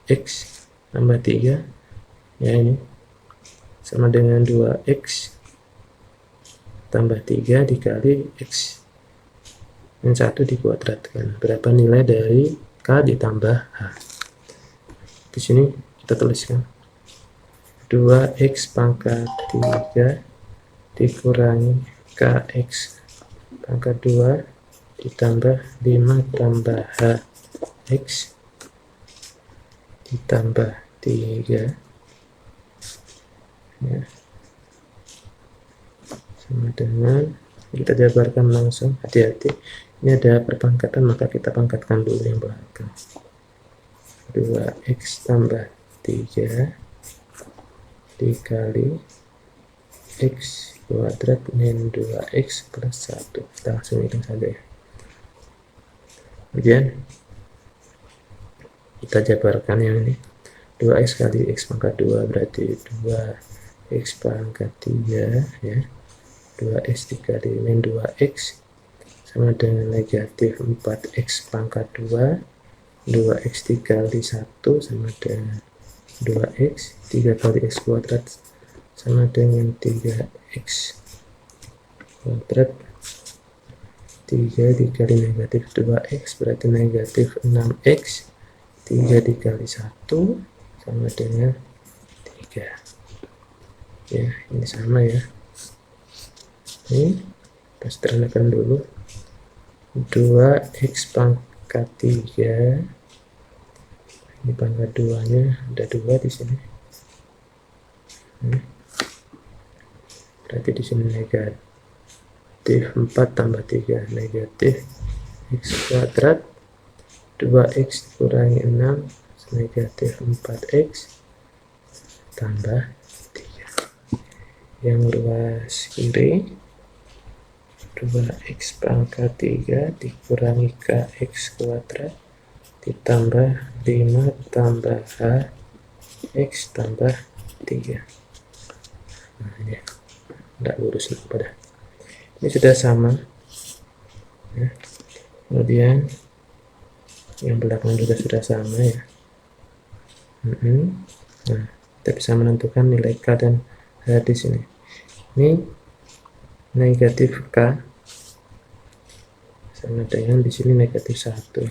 hx tambah 3, ya, ini sama dengan 2x tambah 3 dikali x yang 1 dikuadratkan. Berapa nilai dari k ditambah h? Di sini kita tuliskan 2x pangkat 3 dikurangi kx pangkat 2 ditambah 5 tambah hx ditambah 3, ya, sama dengan, kita jabarkan langsung, hati-hati ini ada perpangkatan maka kita pangkatkan dulu yang belakang. 2x tambah 3 dikali x kuadrat min 2x plus 1. Kita langsung hitung saja ya. Kemudian kita jabarkan yang ini 2x kali x pangkat 2 berarti 2x pangkat 3, ya, 2x dikali min 2x sama dengan negatif 4x pangkat 2, 2x dikali 1 sama dengan 2x, 3 kali x kuadrat sama dengan 3x kuadrat, 3 dikali negatif 2x berarti negatif 6x, 3 dikali 1 sama dengan 3, ya, ini sama ya. Ini kita sederhanakan dulu, 2x pangkat 3, ini pangkat 2 nya ada 2 di sini, berarti di sini negatif 4 tambah 3 negatif x kuadrat, 2x dikurangi 6 negatif 4x tambah 3. Yang luas kiri 2x pangkat 3 dikurangi kx kuadrat ditambah 5 tambah hx tambah 3. Nah, ini tidak lurus pada ini sudah sama ya. Kemudian yang belakang juga sudah sama ya. Nah, kita bisa menentukan nilai k dan h di sini. Ini negatif k sama dengan di sini negatif 1.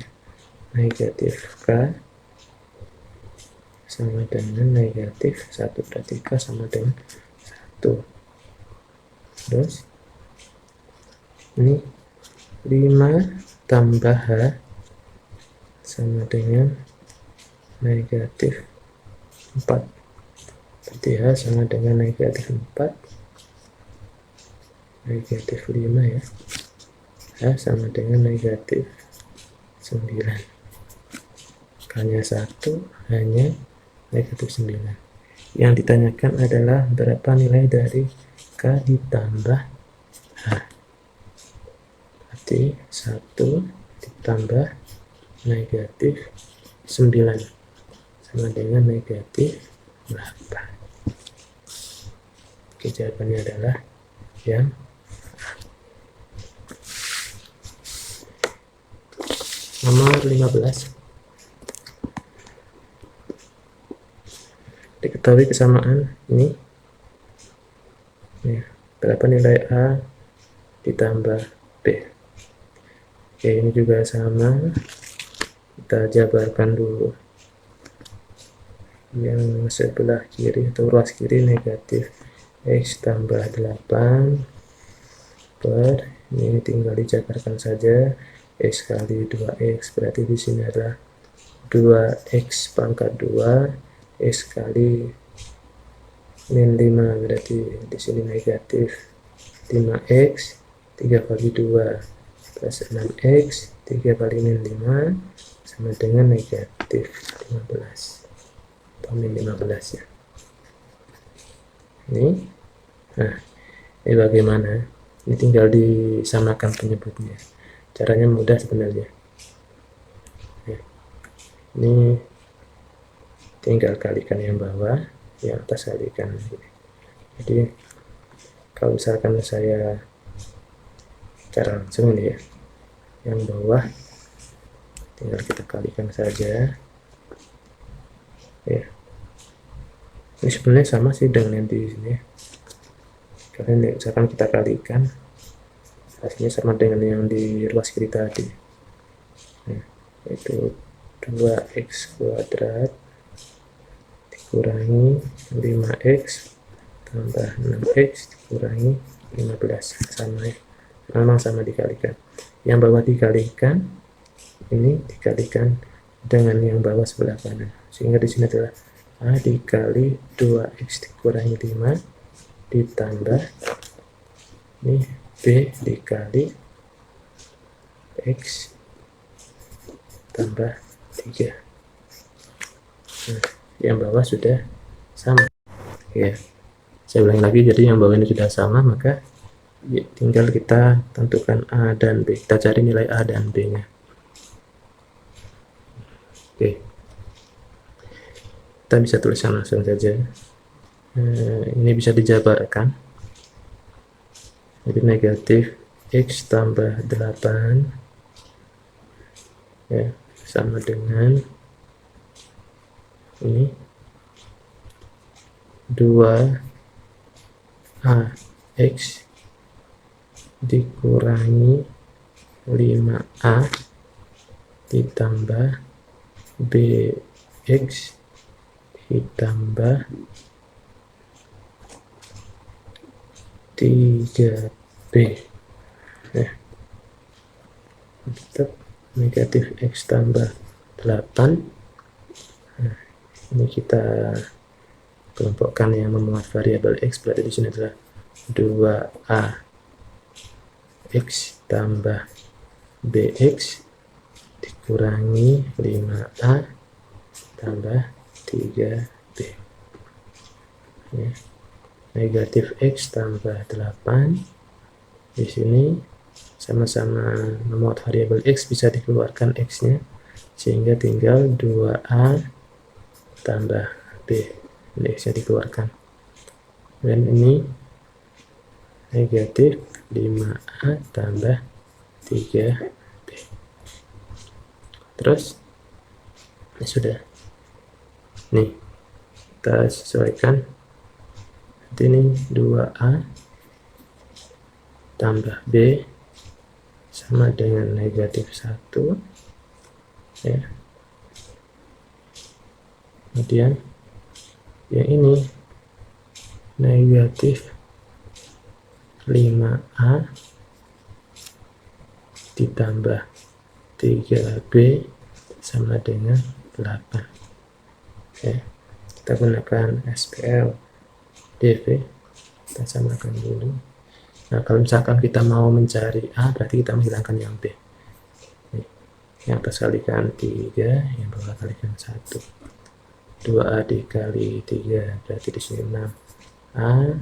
Negatif k sama dengan negatif 1 berarti k sama dengan 1. Terus ini 5 tambah h sama dengan negatif 4 berarti h sama dengan negatif 4, negatif 5 ya, h sama dengan negatif 9, k-nya 1, hanya negatif 9. Yang ditanyakan adalah berapa nilai dari k ditambah h, berarti 1 ditambah negatif 9 sama dengan negatif 8. Oke, jawabannya adalah yang nomor 15. Diketahui kesamaan ini ya, berapa nilai A ditambah B. Oke, ini juga sama, kita jabarkan dulu. Yang sebelah kiri atau ruas kiri negatif x tambah 8 per, ini tinggal dijabarkan saja, x kali 2x berarti di sini adalah 2x pangkat 2 x kali min 5 berarti di sini negatif 5x, 3 kali 2 plus 6x, 3 kali min 5 sama dengan negatif 15 atau min 15 ya. Ini. Nah, ini bagaimana? Ini tinggal disamakan penyebutnya. Caranya mudah sebenarnya. Ini tinggal kalikan yang bawah, yang atas kalikan. Jadi kalau misalkan saya cara langsung ini ya, yang bawah tinggal kita kalikan saja ya. Ini sebenarnya sama sih dengan yang di sini ya. Karena misalkan kita kalikan, hasilnya sama dengan yang di ruas kiri tadi. Nah, yaitu 2x kuadrat dikurangi 5x tambah 6x dikurangi 15, sama ya, memang sama dikalikan. Yang bawah dikalikan, ini dikalikan dengan yang bawah sebelah kanan, sehingga di sini adalah A dikali 2x dikurangi 5 ditambah ini B dikali X tambah 3. Nah, yang bawah sudah sama ya. Saya ulangi lagi, jadi yang bawah ini sudah sama, maka ya, tinggal kita tentukan A dan B. Kita cari nilai A dan B nya. Oke, kita bisa tuliskan langsung saja. Ini bisa dijabarkan, jadi negatif X tambah 8 ya, sama dengan ini 2AX dikurangi 5A ditambah BX ditambah 3B ya. Tetap negatif X tambah 8. Nah, ini kita kelompokkan yang memuat variabel X, berarti di sini adalah 2A X tambah BX dikurangi 5A tambah 3B ya. Negatif X tambah 8 di sini sama-sama memuat variabel X, bisa dikeluarkan X nya sehingga tinggal 2A tambah B, ini X nya dikeluarkan, dan ini negatif 5A tambah 3B. Terus ini sudah, nih kita sesuaikan. Nanti ini 2A tambah B sama dengan negatif 1 ya. Kemudian yang ini negatif 5A ditambah 3B sama dengan 8 ya. Kita gunakan SPL DV, kita samakan dulu. Nah, kalau misalkan kita mau mencari A, berarti kita menghilangkan yang B. Nih, yang atas kalikan 3, yang bawah kalikan 1. 2A dikali 3, berarti di sini 6A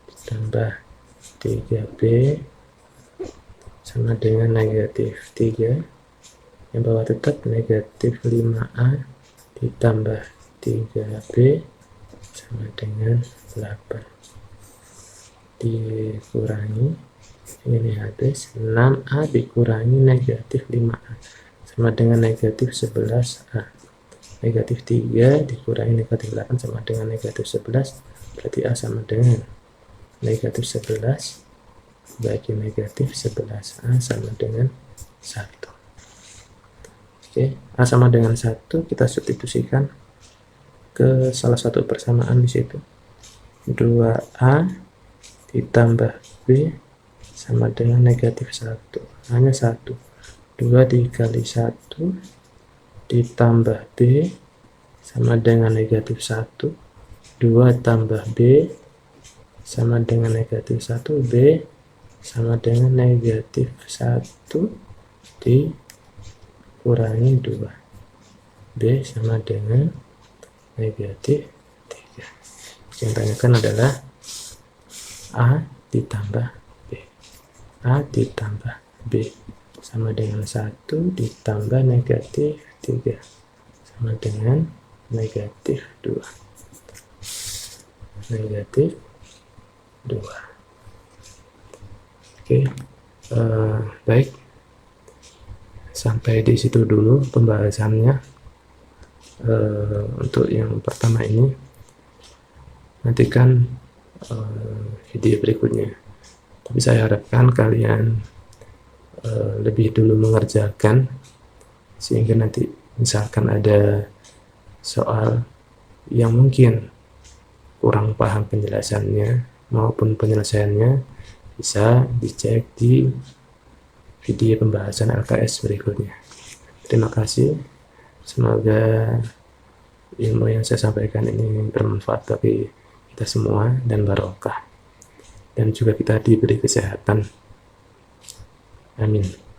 ditambah 3B sama dengan negatif 3. Yang bawah tetap negatif 5A ditambah 3B sama dengan 8. Dikurangi, ini habis, 6A dikurangi negatif 5A sama dengan negatif 11A. Negatif 3 dikurangi negatif 8 sama dengan negatif 11, berarti A sama dengan negatif 11 bagi negatif 11A sama dengan 1. Oke, A sama dengan 1 kita substitusikan ke salah satu persamaan di situ. 2A ditambah B sama dengan negatif 1, hanya 1. 2 dikali 1 ditambah B sama dengan negatif 1. 2 tambah B sama dengan negatif 1. B sama dengan negatif 1 dikurangi 2. B sama dengan negatif 3. Oke, Yang ditanyakan adalah A ditambah B. A ditambah B sama dengan 1 ditambah negatif 3 sama dengan negatif 2. Negatif 2. Oke, baik. Sampai di situ dulu pembahasannya. Untuk yang pertama ini, nantikan video berikutnya. Tapi saya harapkan kalian lebih dulu mengerjakan, sehingga nanti misalkan ada soal yang mungkin kurang paham penjelasannya maupun penyelesaiannya, bisa dicek di video pembahasan LKS berikutnya. Terima kasih. Semoga ilmu yang saya sampaikan ini bermanfaat bagi kita semua dan barokah, dan juga kita diberi kesehatan. Amin.